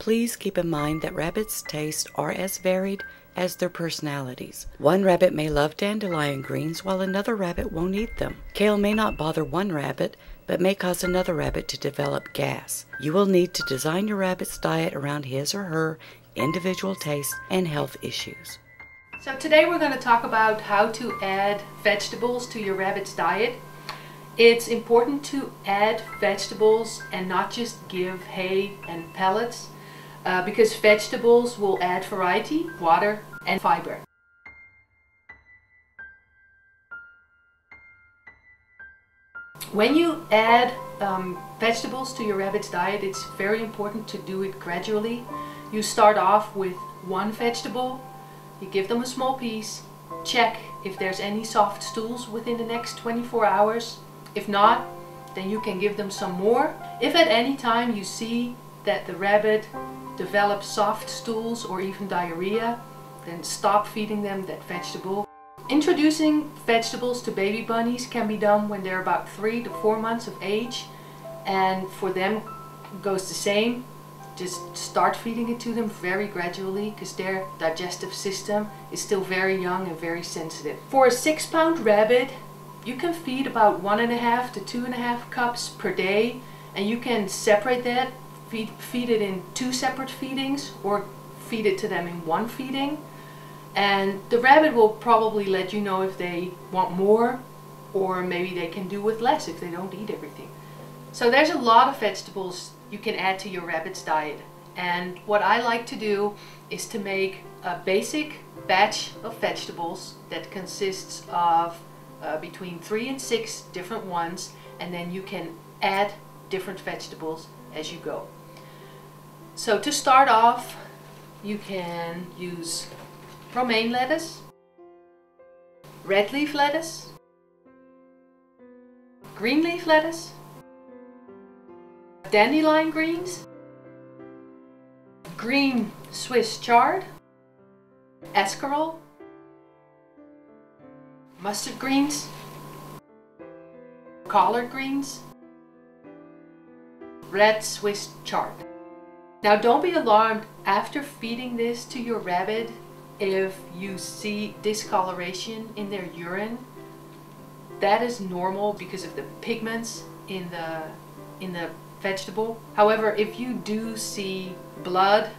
Please keep in mind that rabbits' tastes are as varied as their personalities. One rabbit may love dandelion greens while another rabbit won't eat them. Kale may not bother one rabbit, but may cause another rabbit to develop gas. You will need to design your rabbit's diet around his or her individual tastes and health issues. So today we're going to talk about how to add vegetables to your rabbit's diet. It's important to add vegetables and not just give hay and pellets because vegetables will add variety, water, and fiber. When you add vegetables to your rabbit's diet, it's very important to do it gradually. You start off with one vegetable, you give them a small piece, check if there's any soft stools within the next 24 hours. If not, then you can give them some more. If at any time you see that the rabbit develops soft stools or even diarrhea, then stop feeding them that vegetable. Introducing vegetables to baby bunnies can be done when they're about 3 to 4 months of age, and for them it goes the same. Just start feeding it to them very gradually because their digestive system is still very young and very sensitive. For a 6-pound rabbit, you can feed about 1.5 to 2.5 cups per day, and you can separate that, feed it in 2 separate feedings or feed it to them in 1 feeding. And the rabbit will probably let you know if they want more, or maybe they can do with less if they don't eat everything. So there's a lot of vegetables you can add to your rabbit's diet, and what I like to do is to make a basic batch of vegetables that consists of between 3 and 6 different ones, and then you can add different vegetables as you go. So to start off, you can use romaine lettuce, red leaf lettuce, green leaf lettuce, dandelion greens, green Swiss chard, escarole, mustard greens, collard greens, red Swiss chard. Now don't be alarmed after feeding this to your rabbit if you see discoloration in their urine. That is normal because of the pigments in the vegetable. However, if you do see blood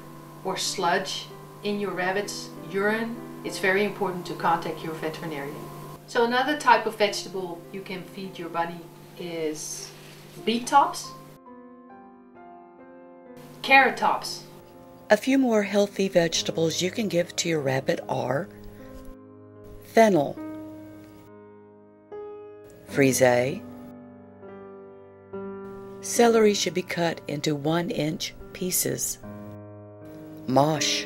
or sludge in your rabbit's urine, it's very important to contact your veterinarian. So another type of vegetable you can feed your bunny is beet tops, carrot tops. A few more healthy vegetables you can give to your rabbit are fennel, frisee. Celery should be cut into 1-inch pieces. Mosh,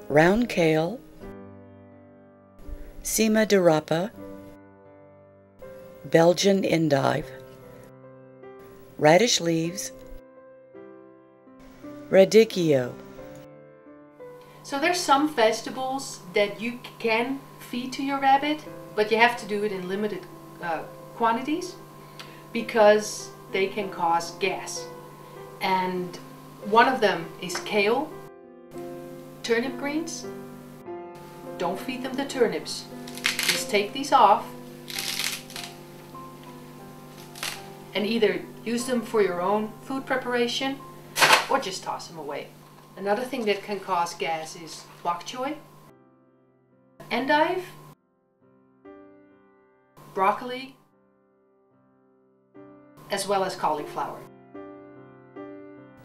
round kale, Sima de rapa, Belgian endive, radish leaves, radicchio. So there's some vegetables that you can feed to your rabbit, but you have to do it in limited quantities because they can cause gas. And one of them is kale, turnip greens. Don't feed them the turnips. Just take these off and either use them for your own food preparation or just toss them away. Another thing that can cause gas is bok choy, endive, broccoli, as well as cauliflower.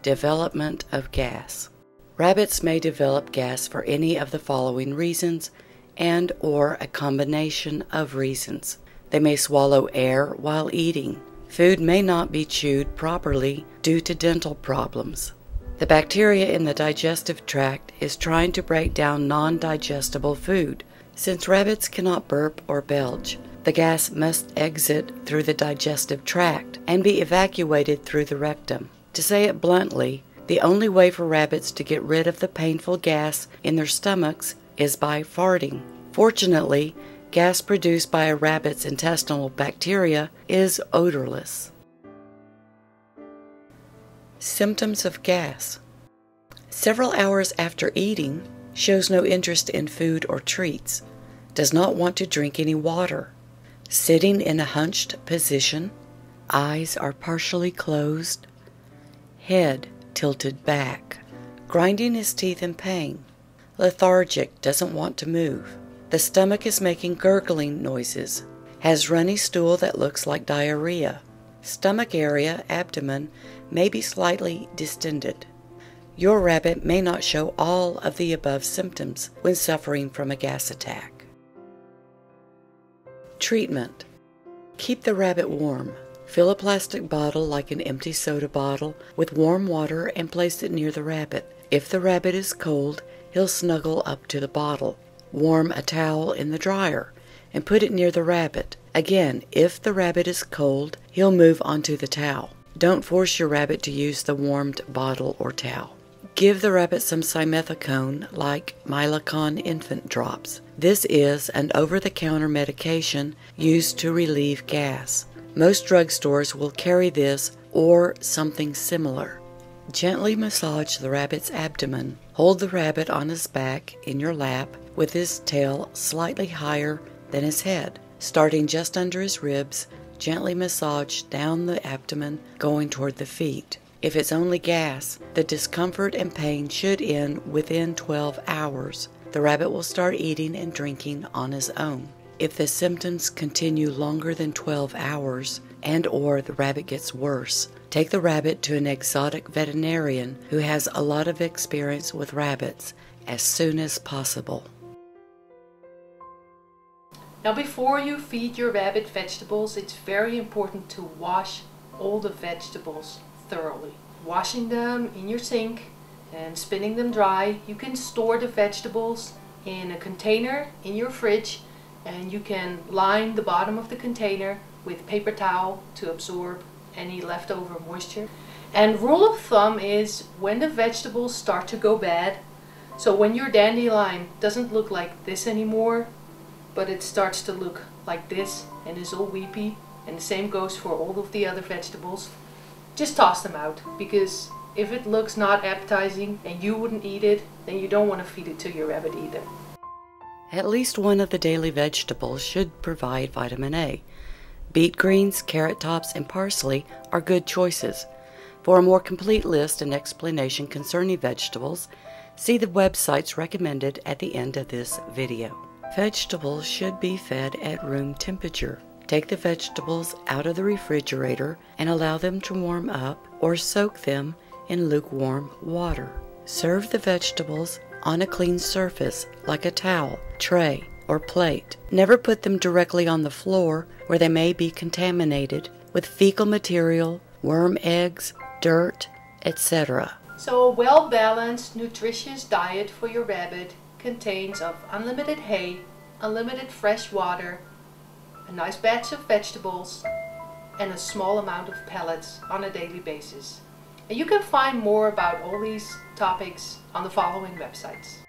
Development of gas. Rabbits may develop gas for any of the following reasons and or a combination of reasons. They may swallow air while eating. Food may not be chewed properly due to dental problems. The bacteria in the digestive tract is trying to break down non-digestible food. Since rabbits cannot burp or belch, the gas must exit through the digestive tract and be evacuated through the rectum. To say it bluntly, the only way for rabbits to get rid of the painful gas in their stomachs is by farting. Fortunately, gas produced by a rabbit's intestinal bacteria is odorless. Symptoms of gas. Several hours after eating, shows no interest in food or treats, does not want to drink any water, sitting in a hunched position, eyes are partially closed, head tilted back, grinding his teeth in pain, lethargic, doesn't want to move. The stomach is making gurgling noises, has runny stool that looks like diarrhea. Stomach area, abdomen, may be slightly distended. Your rabbit may not show all of the above symptoms when suffering from a gas attack. Treatment. Keep the rabbit warm. Fill a plastic bottle like an empty soda bottle with warm water and place it near the rabbit. If the rabbit is cold, he'll snuggle up to the bottle. Warm a towel in the dryer and put it near the rabbit. Again, if the rabbit is cold, he'll move onto the towel. Don't force your rabbit to use the warmed bottle or towel. Give the rabbit some simethicone like Mylicon infant drops. This is an over-the-counter medication used to relieve gas. Most drugstores will carry this or something similar. Gently massage the rabbit's abdomen. Hold the rabbit on his back in your lap with his tail slightly higher than his head. Starting just under his ribs, gently massage down the abdomen going toward the feet. If it's only gas, the discomfort and pain should end within 12 hours. The rabbit will start eating and drinking on his own. If the symptoms continue longer than 12 hours and/or the rabbit gets worse, take the rabbit to an exotic veterinarian who has a lot of experience with rabbits as soon as possible. Now, before you feed your rabbit vegetables, it's very important to wash all the vegetables thoroughly. Washing them in your sink and spinning them dry. You can store the vegetables in a container in your fridge, and you can line the bottom of the container with paper towel to absorb any leftover moisture. And rule of thumb is when the vegetables start to go bad, so when your dandelion doesn't look like this anymore, but it starts to look like this and is all weepy, and the same goes for all of the other vegetables, just toss them out, because if it looks not appetizing and you wouldn't eat it, then you don't want to feed it to your rabbit either. At least one of the daily vegetables should provide vitamin A. Beet greens, carrot tops, and parsley are good choices. For a more complete list and explanation concerning vegetables, see the websites recommended at the end of this video. Vegetables should be fed at room temperature. Take the vegetables out of the refrigerator and allow them to warm up or soak them in lukewarm water. Serve the vegetables on a clean surface like a towel, tray, or plate. Never put them directly on the floor where they may be contaminated with fecal material, worm eggs, dirt, etc. So a well-balanced, nutritious diet for your rabbit contains of unlimited hay, unlimited fresh water, a nice batch of vegetables, and a small amount of pellets on a daily basis. And you can find more about all these topics on the following websites.